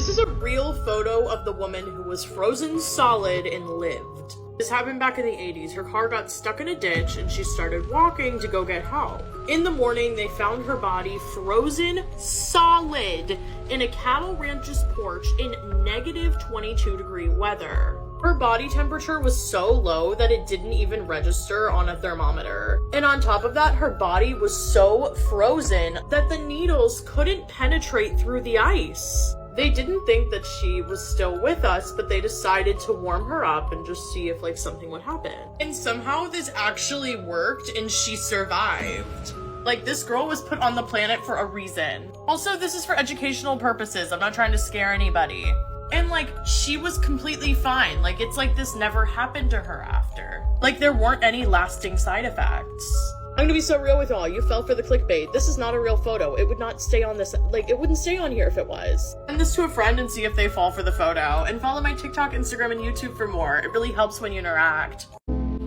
This is a real photo of the woman who was frozen solid and lived. This happened back in the 80s. Her car got stuck in a ditch and she started walking to go get help. In the morning, they found her body frozen solid in a cattle ranch's porch in negative 22-degree weather. Her body temperature was so low that it didn't even register on a thermometer. And on top of that, her body was so frozen that the needles couldn't penetrate through the ice. They didn't think that she was still with us, but they decided to warm her up and just see if like something would happen. And somehow this actually worked and she survived. Like, this girl was put on the planet for a reason. Also, this is for educational purposes. I'm not trying to scare anybody. And like, she was completely fine. Like, it's like this never happened to her after. Like, there weren't any lasting side effects. I'm gonna be so real with y'all. You fell for the clickbait. This is not a real photo. It would not stay on this, like, it wouldn't stay on here if it was. Send this to a friend and see if they fall for the photo. And follow my TikTok, Instagram, and YouTube for more. It really helps when you interact.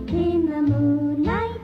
In the moonlight,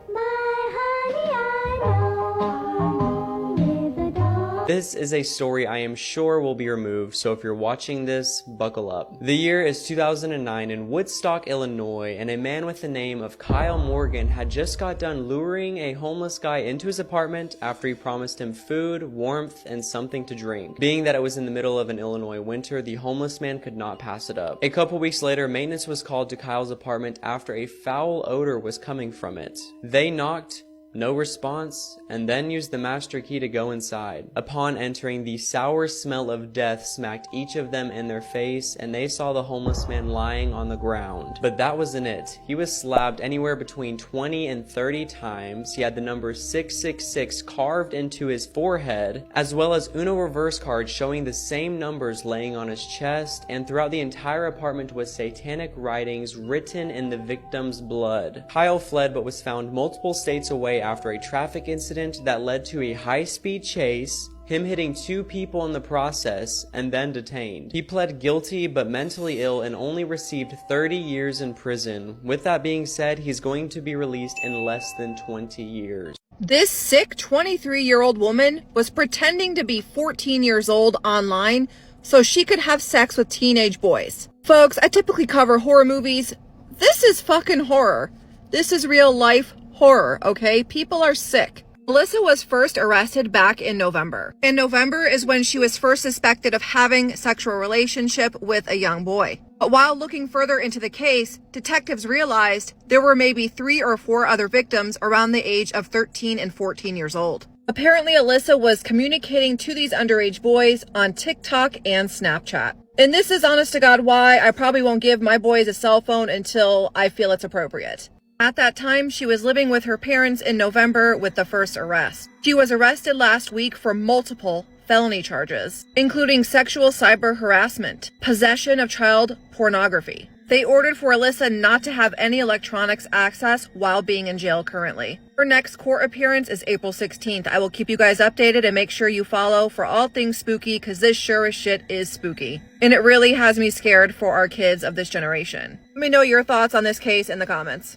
my honey, I know is a dog. This is a story I am sure will be removed, so if you're watching this, buckle up. The year is 2009 in Woodstock, Illinois, and a man with the name of Kyle Morgan had just got done luring a homeless guy into his apartment after he promised him food, warmth, and something to drink. Being that it was in the middle of an Illinois winter, the homeless man could not pass it up. A couple weeks later, maintenance was called to Kyle's apartment after a foul odor was coming from it. They knocked, no response, and then used the master key to go inside. Upon entering, the sour smell of death smacked each of them in their face, and they saw the homeless man lying on the ground. But that wasn't it. He was slabbed anywhere between 20 and 30 times. He had the number 666 carved into his forehead, as well as Uno reverse cards showing the same numbers laying on his chest, and throughout the entire apartment was satanic writings written in the victim's blood. Kyle fled but was found multiple states away after a traffic incident that led to a high-speed chase, him hitting 2 people in the process, and then detained. He pled guilty but mentally ill and only received 30 years in prison. With that being said, he's going to be released in less than 20 years. This sick 23-year-old woman was pretending to be 14 years old online so she could have sex with teenage boys. Folks, I typically cover horror movies. This is fucking horror. This is real life horror, okay? People are sick. Alyssa was first arrested back in November. In November is when she was first suspected of having sexual relationship with a young boy. But while looking further into the case, detectives realized there were maybe 3 or 4 other victims around the age of 13 and 14 years old. Apparently, Alyssa was communicating to these underage boys on TikTok and Snapchat. And this is honest to God why I probably won't give my boys a cell phone until I feel it's appropriate. At that time, she was living with her parents in November with the first arrest. She was arrested last week for multiple felony charges, including sexual cyber harassment, possession of child pornography. They ordered for Alyssa not to have any electronics access while being in jail currently. Her next court appearance is April 16th. I will keep you guys updated and make sure you follow for all things spooky, because this sure as shit is spooky. And it really has me scared for our kids of this generation. Let me know your thoughts on this case in the comments.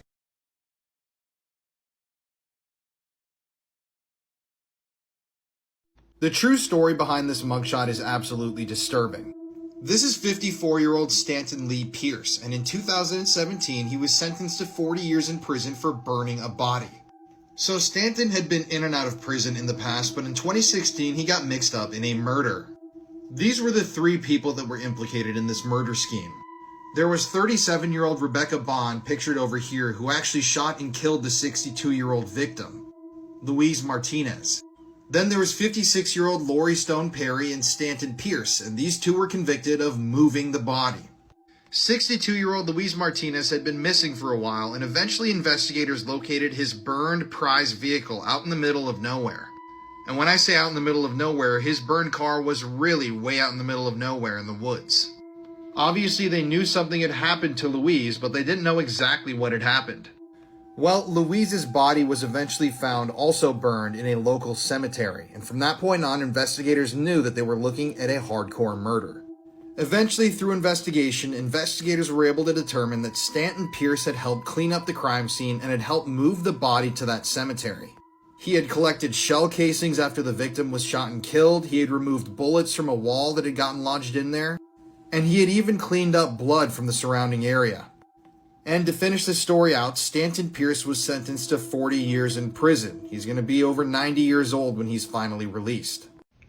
The true story behind this mugshot is absolutely disturbing. This is 54-year-old Stanton Lee Pierce, and in 2017 he was sentenced to 40 years in prison for burning a body. So Stanton had been in and out of prison in the past, but in 2016 he got mixed up in a murder. These were the 3 people that were implicated in this murder scheme. There was 37-year-old Rebecca Bond, pictured over here, who actually shot and killed the 62-year-old victim, Louise Martinez. Then there was 56-year-old Lori Stone Perry and Stanton Pierce, and these 2 were convicted of moving the body. 62-year-old Luis Martinez had been missing for a while, and eventually investigators located his burned prize vehicle out in the middle of nowhere. And when I say out in the middle of nowhere, his burned car was really way out in the middle of nowhere in the woods. Obviously they knew something had happened to Louise, but they didn't know exactly what had happened. Well, Louise's body was eventually found also burned in a local cemetery, and from that point on, investigators knew that they were looking at a hardcore murder. Eventually, through investigation, investigators were able to determine that Stanton Pierce had helped clean up the crime scene and had helped move the body to that cemetery. He had collected shell casings after the victim was shot and killed, he had removed bullets from a wall that had gotten lodged in there, and he had even cleaned up blood from the surrounding area. And to finish the story out, Stanton Pierce was sentenced to 40 years in prison. He's going to be over 90 years old when he's finally released.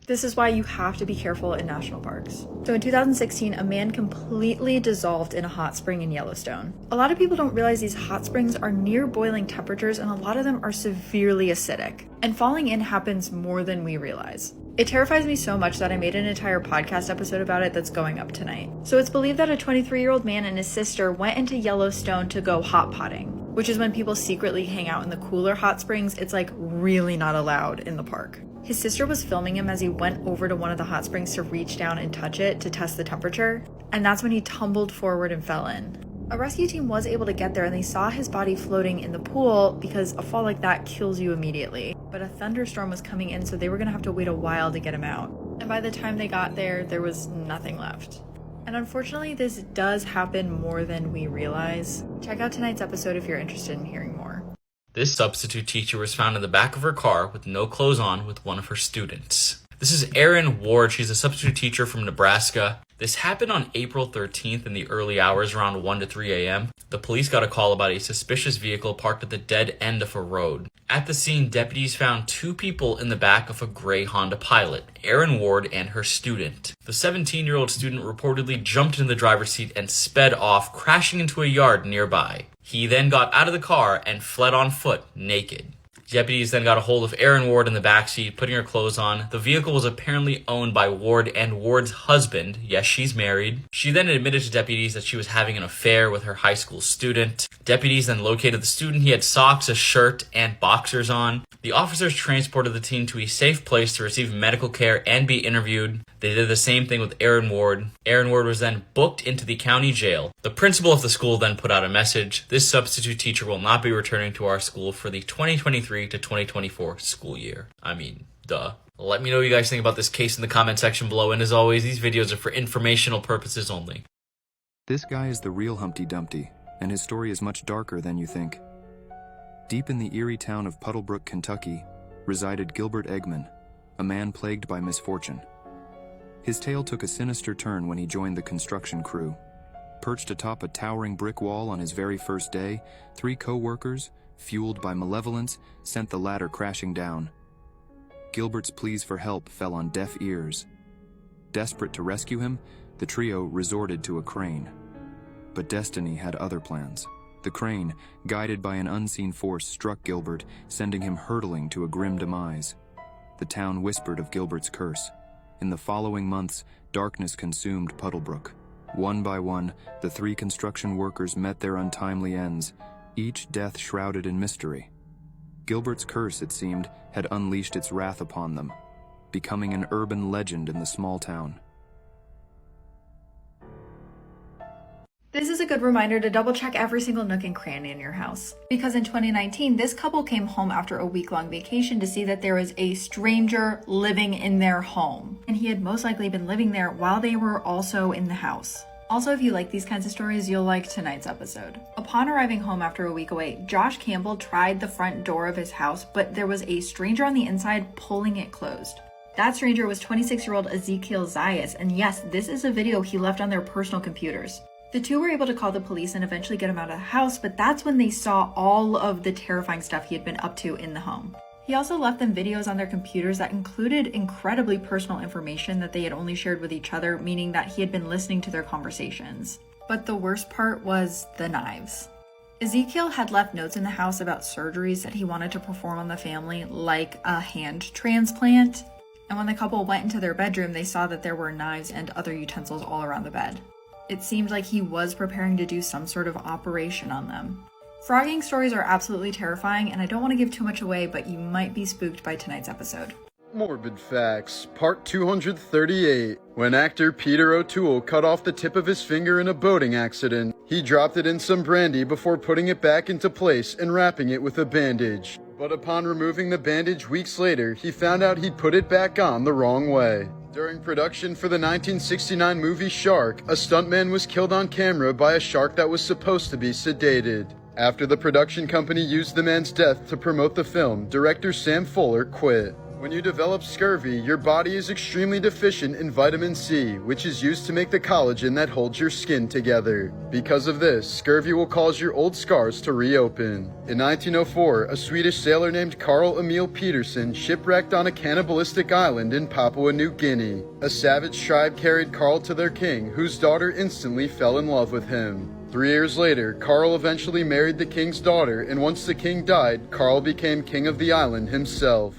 This is why you have to be careful in national parks. So in 2016, a man completely dissolved in a hot spring in Yellowstone. A lot of people don't realize these hot springs are near boiling temperatures and a lot of them are severely acidic. And falling in happens more than we realize. It terrifies me so much that I made an entire podcast episode about it that's going up tonight. So it's believed that a 23-year-old man and his sister went into Yellowstone to go hot potting, which is when people secretly hang out in the cooler hot springs. It's like really not allowed in the park. His sister was filming him as he went over to one of the hot springs to reach down and touch it to test the temperature, and that's when he tumbled forward and fell in. A rescue team was able to get there and they saw his body floating in the pool because a fall like that kills you immediately. But a thunderstorm was coming in, so they were going to have to wait a while to get him out. And by the time they got there, there was nothing left. And unfortunately, this does happen more than we realize. Check out tonight's episode if you're interested in hearing more. This substitute teacher was found in the back of her car with no clothes on with one of her students. This is Erin Ward. She's a substitute teacher from Nebraska. This happened on April 13th in the early hours around 1 to 3 a.m. The police got a call about a suspicious vehicle parked at the dead end of a road. At the scene, deputies found two people in the back of a gray Honda Pilot, Erin Ward and her student. The 17-year-old student reportedly jumped into the driver's seat and sped off, crashing into a yard nearby. He then got out of the car and fled on foot, naked. Deputies then got a hold of Erin Ward in the backseat, putting her clothes on. The vehicle was apparently owned by Ward and Ward's husband. Yes, she's married. She then admitted to deputies that she was having an affair with her high school student. Deputies then located the student. He had socks, a shirt, and boxers on. The officers transported the teen to a safe place to receive medical care and be interviewed. They did the same thing with Erin Ward. Erin Ward was then booked into the county jail. The principal of the school then put out a message. This substitute teacher will not be returning to our school for the 2023 to 2024 school year. I mean, duh. Let me know what you guys think about this case in the comment section below. And as always, these videos are for informational purposes only. This guy is the real Humpty Dumpty, and his story is much darker than you think. Deep in the eerie town of Puddlebrook, Kentucky, resided Gilbert Eggman, a man plagued by misfortune. His tale took a sinister turn when he joined the construction crew. Perched atop a towering brick wall on his very first day, 3 co-workers, fueled by malevolence, sent the ladder crashing down. Gilbert's pleas for help fell on deaf ears. Desperate to rescue him, the trio resorted to a crane. But destiny had other plans. The crane, guided by an unseen force, struck Gilbert, sending him hurtling to a grim demise. The town whispered of Gilbert's curse. In the following months, darkness consumed Puddlebrook. One by one, the 3 construction workers met their untimely ends, each death shrouded in mystery. Gilbert's curse, it seemed, had unleashed its wrath upon them, becoming an urban legend in the small town. This is a good reminder to double check every single nook and cranny in your house. Because in 2019, this couple came home after a week-long vacation to see that there was a stranger living in their home. And he had most likely been living there while they were also in the house. Also, if you like these kinds of stories, you'll like tonight's episode. Upon arriving home after a week away, Josh Campbell tried the front door of his house, but there was a stranger on the inside pulling it closed. That stranger was 26-year-old Ezekiel Zayas, and yes, this is a video he left on their personal computers. The two were able to call the police and eventually get him out of the house, but that's when they saw all of the terrifying stuff he had been up to in the home. He also left them videos on their computers that included incredibly personal information that they had only shared with each other, meaning that he had been listening to their conversations. But the worst part was the knives. Ezekiel had left notes in the house about surgeries that he wanted to perform on the family, like a hand transplant. And when the couple went into their bedroom, they saw that there were knives and other utensils all around the bed. It seemed like he was preparing to do some sort of operation on them. Frogging stories are absolutely terrifying, and I don't want to give too much away, but you might be spooked by tonight's episode. Morbid Facts, Part 238. When actor Peter O'Toole cut off the tip of his finger in a boating accident, he dropped it in some brandy before putting it back into place and wrapping it with a bandage. But upon removing the bandage weeks later, he found out he'd put it back on the wrong way. During production for the 1969 movie Shark, a stuntman was killed on camera by a shark that was supposed to be sedated. After the production company used the man's death to promote the film, director Sam Fuller quit. When you develop scurvy, your body is extremely deficient in vitamin C, which is used to make the collagen that holds your skin together. Because of this, scurvy will cause your old scars to reopen. In 1904, a Swedish sailor named Carl Emil Peterson shipwrecked on a cannibalistic island in Papua New Guinea. A savage tribe carried Carl to their king, whose daughter instantly fell in love with him. 3 years later, Carl eventually married the king's daughter, and once the king died, Carl became king of the island himself.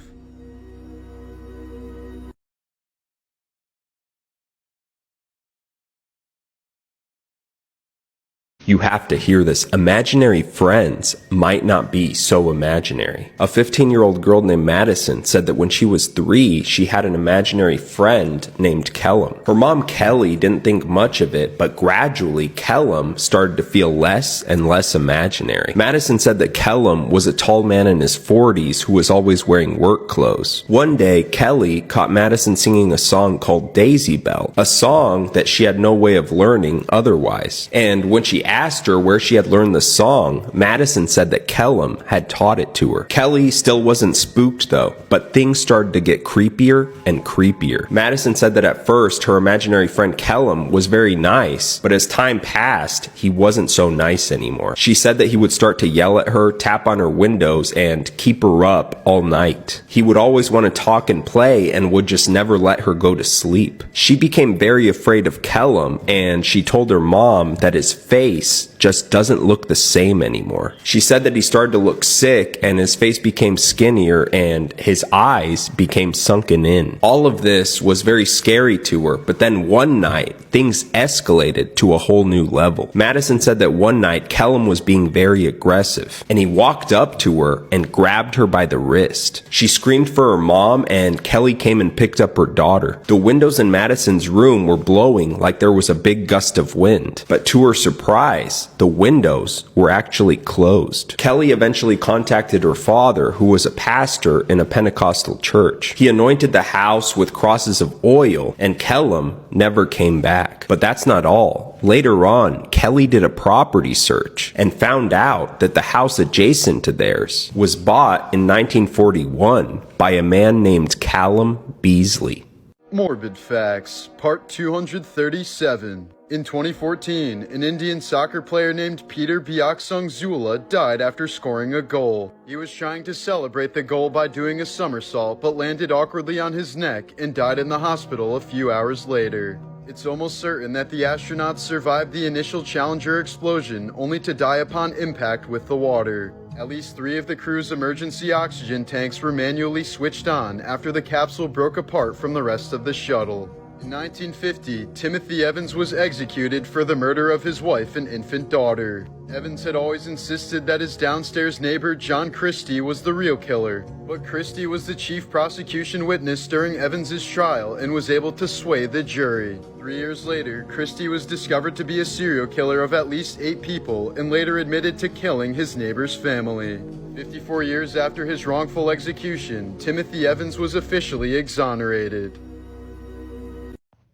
You have to hear this. Imaginary friends might not be so imaginary. A 15-year-old girl named Madison said that when she was 3, she had an imaginary friend named Kellum. Her mom, Kelly, didn't think much of it, but gradually, Kellum started to feel less and less imaginary. Madison said that Kellum was a tall man in his 40s who was always wearing work clothes. One day, Kelly caught Madison singing a song called Daisy Bell, a song that she had no way of learning otherwise. And when she asked her where she had learned the song, Madison said that Kellum had taught it to her. Kelly still wasn't spooked though, but things started to get creepier and creepier. Madison said that at first her imaginary friend Kellum was very nice, but as time passed, he wasn't so nice anymore. She said that he would start to yell at her, tap on her windows, and keep her up all night. He would always want to talk and play and would just never let her go to sleep. She became very afraid of Kellum, and she told her mom that his face just doesn't look the same anymore. She said that he started to look sick and his face became skinnier and his eyes became sunken in. All of this was very scary to her, but then one night, things escalated to a whole new level. Madison said that one night, Kellum was being very aggressive and he walked up to her and grabbed her by the wrist. She screamed for her mom and Kelly came and picked up her daughter. The windows in Madison's room were blowing like there was a big gust of wind, but to her surprise, the windows were actually closed. Kelly eventually contacted her father, who was a pastor in a Pentecostal church. He anointed the house with crosses of oil, and Kellum never came back. But that's not all. Later on, Kelly did a property search and found out that the house adjacent to theirs was bought in 1941 by a man named Callum Beasley. Morbid Facts, Part 237. In 2014, an Indian soccer player named Peter Byaksung Zula died after scoring a goal. He was trying to celebrate the goal by doing a somersault, but landed awkwardly on his neck and died in the hospital a few hours later. It's almost certain that the astronauts survived the initial Challenger explosion, only to die upon impact with the water. At least 3 of the crew's emergency oxygen tanks were manually switched on after the capsule broke apart from the rest of the shuttle. In 1950, Timothy Evans was executed for the murder of his wife and infant daughter. Evans had always insisted that his downstairs neighbor John Christie was the real killer, but Christie was the chief prosecution witness during Evans's trial and was able to sway the jury. 3 years later, Christie was discovered to be a serial killer of at least 8 people and later admitted to killing his neighbor's family. 54 years after his wrongful execution, Timothy Evans was officially exonerated.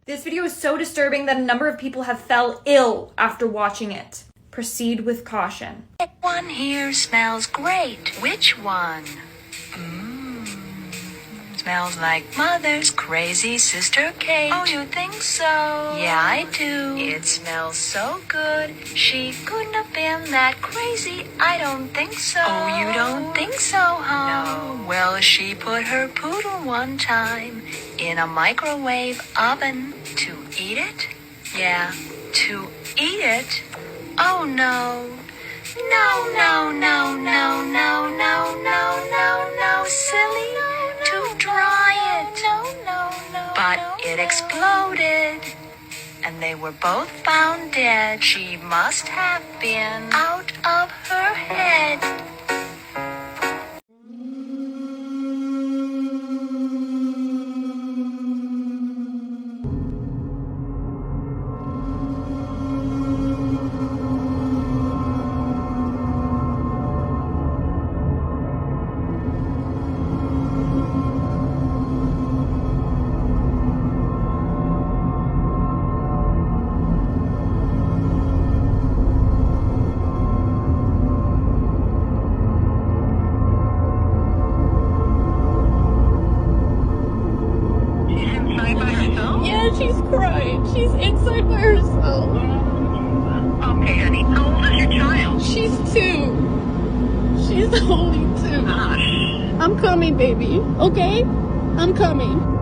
This video is so disturbing that a number of people have fell ill after watching it. Proceed with caution. That one here smells great. Which one? Smells like Mother's crazy sister cake. Oh, you think so? Yeah, I do. It smells so good. She couldn't have been that crazy. I don't think so. Oh, you don't think so, huh? No. Well, she put her poodle one time in a microwave oven to eat it? Yeah, to eat it? Oh, no. No, no, no, no, no, no, no, no, no, silly. To dry it. But it exploded. And they were both found dead. She must have been out of her head. She's inside by herself. Okay, honey. How old is your child? She's 2. She's only 2. Gosh. I'm coming, baby. Okay? I'm coming.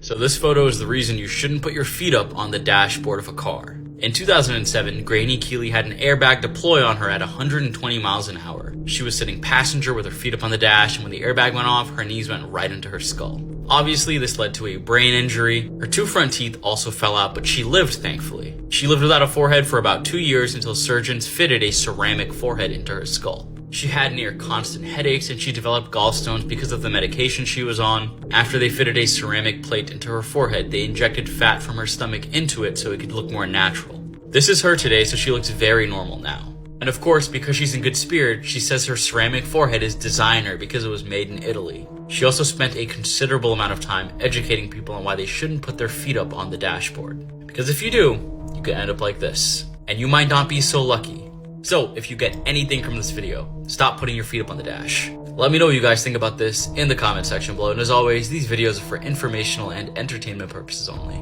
So this photo is the reason you shouldn't put your feet up on the dashboard of a car. In 2007, Granny Keeley had an airbag deploy on her at 120 miles an hour. She was sitting passenger with her feet up on the dash, and when the airbag went off, her knees went right into her skull. Obviously, this led to a brain injury. Her 2 front teeth also fell out, but she lived, thankfully. She lived without a forehead for about 2 years until surgeons fitted a ceramic forehead into her skull. She had near constant headaches and she developed gallstones because of the medication she was on. After they fitted a ceramic plate into her forehead, they injected fat from her stomach into it so it could look more natural. This is her today, so she looks very normal now. And of course, because she's in good spirit, she says her ceramic forehead is designer because it was made in Italy. She also spent a considerable amount of time educating people on why they shouldn't put their feet up on the dashboard. Because if you do, you could end up like this. And you might not be so lucky. So, if you get anything from this video, stop putting your feet up on the dash. Let me know what you guys think about this in the comment section below, and as always, these videos are for informational and entertainment purposes only.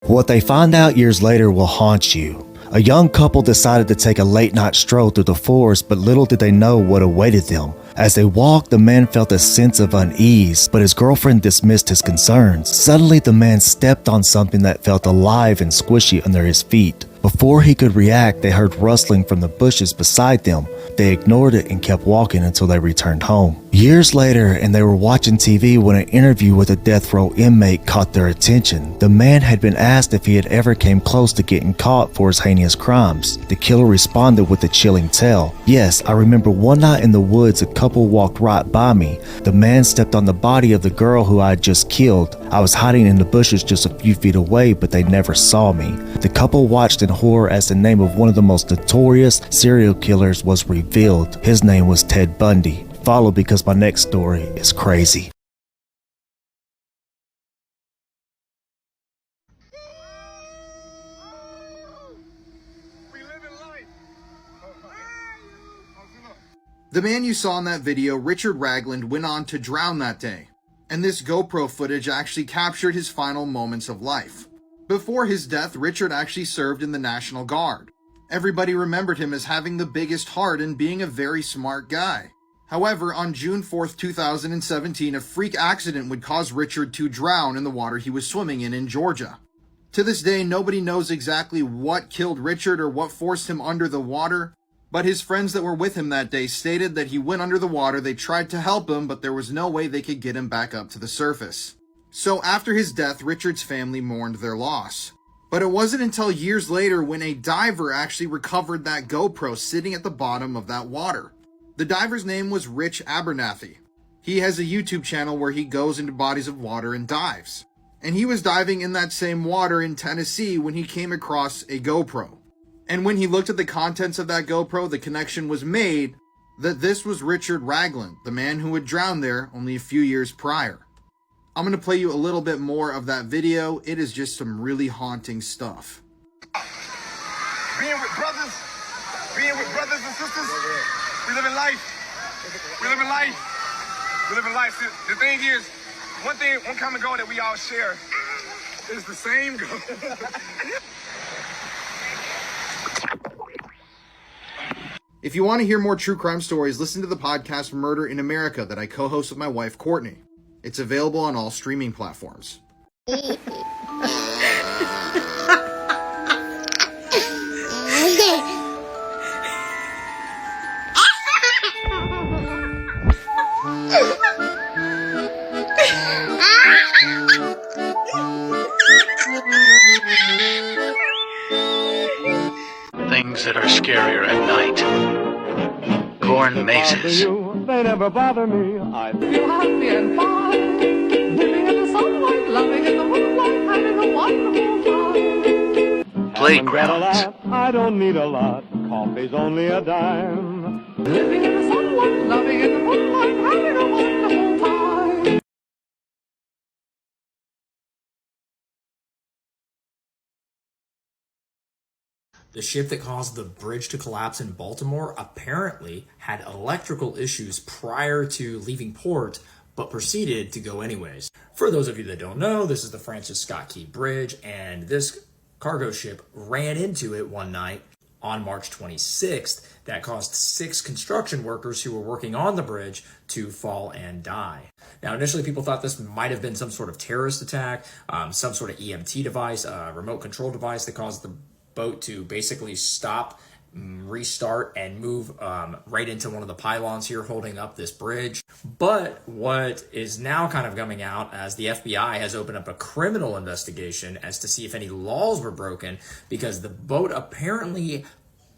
What they find out years later will haunt you. A young couple decided to take a late-night stroll through the forest, but little did they know what awaited them. As they walked, the man felt a sense of unease, but his girlfriend dismissed his concerns. Suddenly, the man stepped on something that felt alive and squishy under his feet. Before he could react, they heard rustling from the bushes beside them. They ignored it and kept walking until they returned home. Years later, and they were watching TV when an interview with a death row inmate caught their attention. The man had been asked if he had ever came close to getting caught for his heinous crimes. The killer responded with a chilling tale. "Yes, I remember one night in the woods a couple walked right by me. The man stepped on the body of the girl who I had just killed. I was hiding in the bushes just a few feet away, but they never saw me." The couple watched in horror as the name of one of the most notorious serial killers was revealed. His name was Ted Bundy. Follow because my next story is crazy. The man you saw in that video, Richard Raglin, went on to drown that day. And this GoPro footage actually captured his final moments of life. Before his death, Richard actually served in the National Guard. Everybody remembered him as having the biggest heart and being a very smart guy. However, on June 4th, 2017, a freak accident would cause Richard to drown in the water he was swimming in Georgia. To this day, nobody knows exactly what killed Richard or what forced him under the water, but his friends that were with him that day stated that he went under the water. They tried to help him, but there was no way they could get him back up to the surface. So after his death, Richard's family mourned their loss. But it wasn't until years later when a diver actually recovered that GoPro sitting at the bottom of that water. The diver's name was Rich Abernathy. He has a YouTube channel where he goes into bodies of water and dives. And he was diving in that same water in Tennessee when he came across a GoPro. And when he looked at the contents of that GoPro, the connection was made that this was Richard Raglin, the man who had drowned there only a few years prior. I'm going to play you a little bit more of that video. It is just some really haunting stuff. Being with brothers and sisters, we live in life. We live in life. We live in life. The thing is, one common goal that we all share is the same goal. If you want to hear more true crime stories, listen to the podcast Murder in America that I co-host with my wife, Courtney. It's available on all streaming platforms. Things that are scarier at night. Corn mazes. They never bother me. I feel happy and fine. Living in the sunlight, loving in the moonlight, having a wonderful time. Playgrounds. I don't need a lot. Coffee's only a dime. Living in the sunlight, loving in the moonlight, having a wonderful The ship that caused the bridge to collapse in Baltimore apparently had electrical issues prior to leaving port, but proceeded to go anyways. For those of you that don't know, this is the Francis Scott Key Bridge, and this cargo ship ran into it one night on March 26th. That caused 6 construction workers who were working on the bridge to fall and die. Now, initially people thought this might have been some sort of terrorist attack, some sort of EMT device, a remote control device that caused the boat to basically stop, restart, and move right into one of the pylons here holding up this bridge. But what is now kind of coming out as the FBI has opened up a criminal investigation as to see if any laws were broken, because the boat apparently,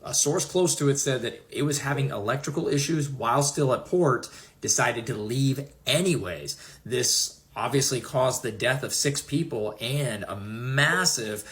a source close to it said that it was having electrical issues while still at port, decided to leave anyways. This obviously caused the death of 6 people and a massive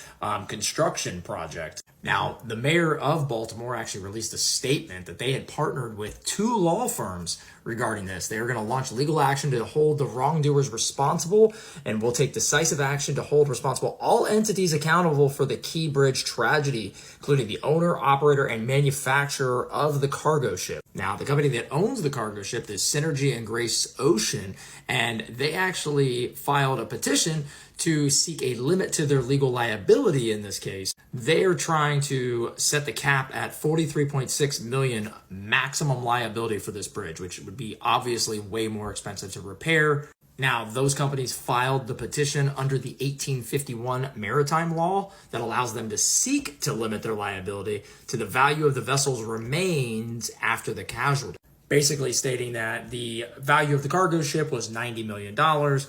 construction project. Now, the mayor of Baltimore actually released a statement that they had partnered with 2 law firms regarding this. They are going to launch legal action to hold the wrongdoers responsible, and will take decisive action to hold responsible all entities accountable for the Key Bridge tragedy, including the owner, operator, and manufacturer of the cargo ship. Now, the company that owns the cargo ship is Synergy and Grace Ocean, and they actually filed a petition to seek a limit to their legal liability in this case. They are trying to set the cap at $43.6 million maximum liability for this bridge, which would be obviously way more expensive to repair. Now, those companies filed the petition under the 1851 maritime law that allows them to seek to limit their liability to the value of the vessel's remains after the casualty. Basically stating that the value of the cargo ship was $90 million,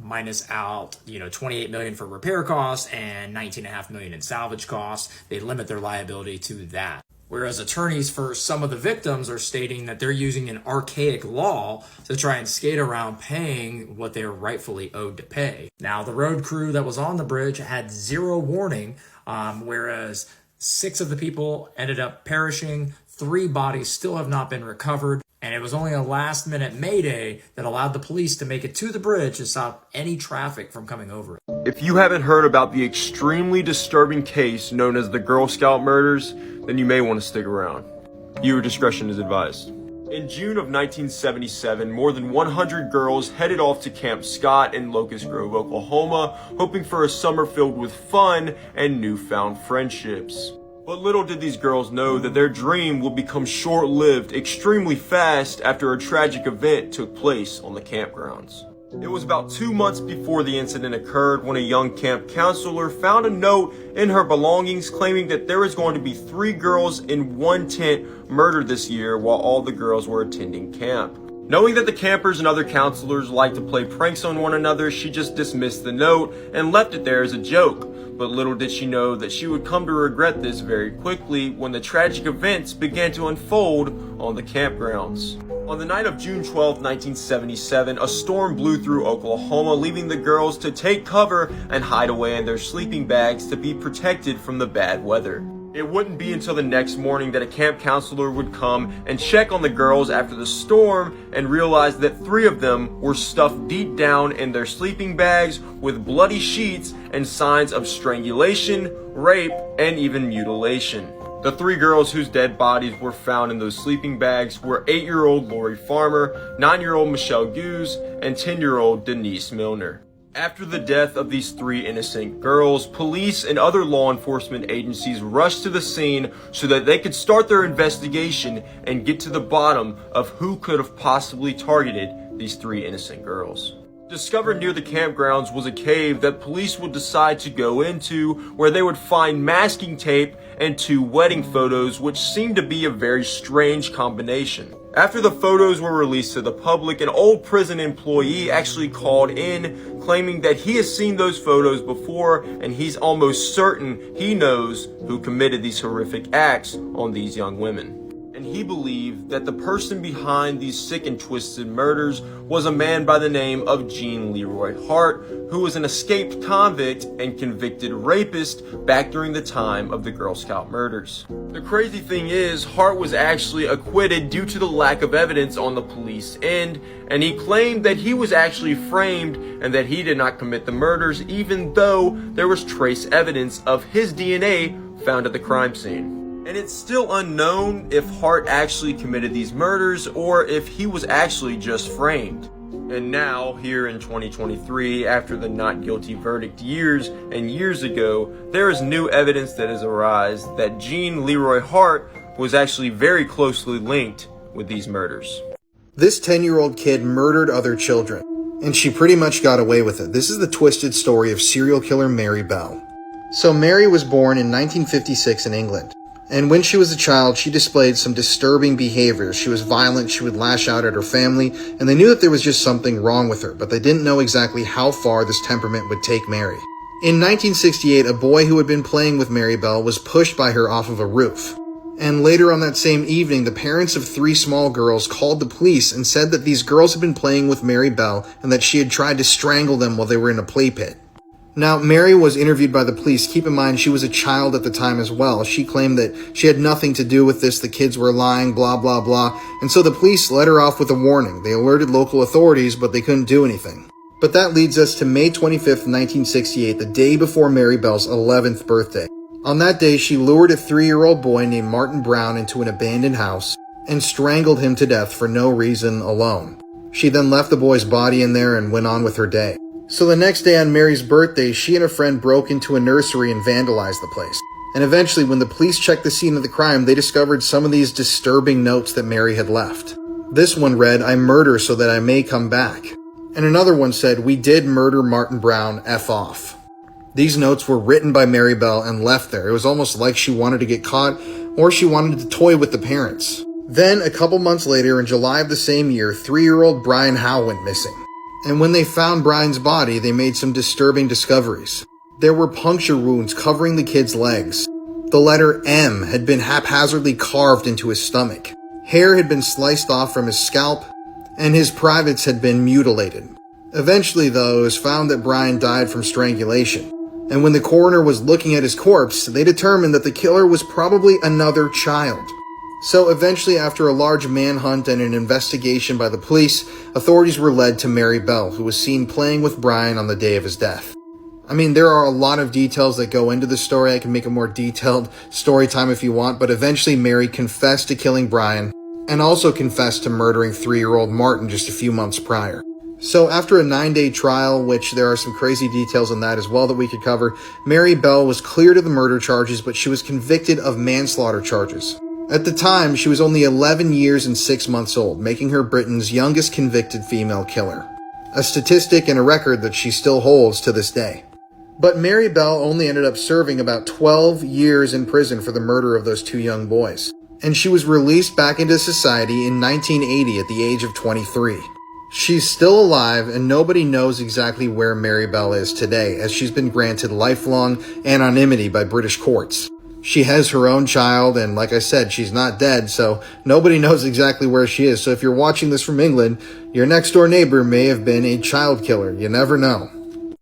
minus out, $28 million for repair costs and $19.5 million in salvage costs. They limit their liability to that. Whereas attorneys for some of the victims are stating that they're using an archaic law to try and skate around paying what they're rightfully owed to pay. Now, the road crew that was on the bridge had 0 warning, whereas 6 of the people ended up perishing. 3 bodies still have not been recovered. And it was only a last-minute mayday that allowed the police to make it to the bridge to stop any traffic from coming over it. If you haven't heard about the extremely disturbing case known as the Girl Scout murders, then you may want to stick around. Viewer discretion is advised. In June of 1977, more than 100 girls headed off to Camp Scott in Locust Grove, Oklahoma, hoping for a summer filled with fun and newfound friendships. But little did these girls know that their dream would become short-lived extremely fast after a tragic event took place on the campgrounds. It was about 2 months before the incident occurred when a young camp counselor found a note in her belongings claiming that there was going to be 3 girls in one tent murdered this year while all the girls were attending camp. Knowing that the campers and other counselors like to play pranks on one another, she just dismissed the note and left it there as a joke. But little did she know that she would come to regret this very quickly when the tragic events began to unfold on the campgrounds. On the night of June 12, 1977, a storm blew through Oklahoma, leaving the girls to take cover and hide away in their sleeping bags to be protected from the bad weather. It wouldn't be until the next morning that a camp counselor would come and check on the girls after the storm and realize that 3 of them were stuffed deep down in their sleeping bags with bloody sheets and signs of strangulation, rape, and even mutilation. The 3 girls whose dead bodies were found in those sleeping bags were 8-year-old Lori Farmer, 9-year-old Michelle Goose, and 10-year-old Denise Milner. After the death of these 3 innocent girls, police and other law enforcement agencies rushed to the scene so that they could start their investigation and get to the bottom of who could have possibly targeted these 3 innocent girls. Discovered near the campgrounds was a cave that police would decide to go into, where they would find masking tape and 2 wedding photos, which seemed to be a very strange combination. After the photos were released to the public, an old prison employee actually called in, claiming that he has seen those photos before and he's almost certain he knows who committed these horrific acts on these young women. And he believed that the person behind these sick and twisted murders was a man by the name of Gene Leroy Hart, who was an escaped convict and convicted rapist back during the time of the Girl Scout murders. The crazy thing is, Hart was actually acquitted due to the lack of evidence on the police end, and he claimed that he was actually framed and that he did not commit the murders, even though there was trace evidence of his DNA found at the crime scene. And it's still unknown if Hart actually committed these murders or if he was actually just framed. And now, here in 2023, after the not guilty verdict years and years ago, there is new evidence that has arisen that Jean Leroy Hart was actually very closely linked with these murders. This 10-year-old kid murdered other children, and she pretty much got away with it. This is the twisted story of serial killer Mary Bell. So Mary was born in 1956 in England. And when she was a child, she displayed some disturbing behaviors. She was violent, she would lash out at her family, and they knew that there was just something wrong with her, but they didn't know exactly how far this temperament would take Mary. In 1968, a boy who had been playing with Mary Bell was pushed by her off of a roof. And later on that same evening, the parents of 3 small girls called the police and said that these girls had been playing with Mary Bell and that she had tried to strangle them while they were in a play pit. Now, Mary was interviewed by the police. Keep in mind, she was a child at the time as well. She claimed that she had nothing to do with this, the kids were lying, blah, blah, blah. And so the police let her off with a warning. They alerted local authorities, but they couldn't do anything. But that leads us to May 25th, 1968, the day before Mary Bell's 11th birthday. On that day, she lured a 3-year-old boy named Martin Brown into an abandoned house and strangled him to death for no reason alone. She then left the boy's body in there and went on with her day. So the next day on Mary's birthday, she and a friend broke into a nursery and vandalized the place. And eventually, when the police checked the scene of the crime, they discovered some of these disturbing notes that Mary had left. This one read, "I murder so that I may come back." And another one said, "We did murder Martin Brown, F off." These notes were written by Mary Bell and left there. It was almost like she wanted to get caught, or she wanted to toy with the parents. Then, a couple months later, in July of the same year, 3-year-old Brian Howe went missing. And when they found Brian's body, they made some disturbing discoveries. There were puncture wounds covering the kid's legs. The letter M had been haphazardly carved into his stomach. Hair had been sliced off from his scalp, and his privates had been mutilated. Eventually, though, it was found that Brian died from strangulation. And when the coroner was looking at his corpse, they determined that the killer was probably another child. So eventually, after a large manhunt and an investigation by the police, authorities were led to Mary Bell, who was seen playing with Brian on the day of his death. I mean, there are a lot of details that go into the story. I can make a more detailed story time if you want, but eventually Mary confessed to killing Brian and also confessed to murdering 3-year-old Martin just a few months prior. So after a 9-day trial, which there are some crazy details in that as well that we could cover, Mary Bell was cleared of the murder charges, but she was convicted of manslaughter charges. At the time, she was only 11 years and 6 months old, making her Britain's youngest convicted female killer. A statistic and a record that she still holds to this day. But Mary Bell only ended up serving about 12 years in prison for the murder of those 2 young boys. And she was released back into society in 1980 at the age of 23. She's still alive, and nobody knows exactly where Mary Bell is today, as she's been granted lifelong anonymity by British courts. She has her own child, and like I said, she's not dead, so nobody knows exactly where she is. So if you're watching this from England, your next door neighbor may have been a child killer. You never know.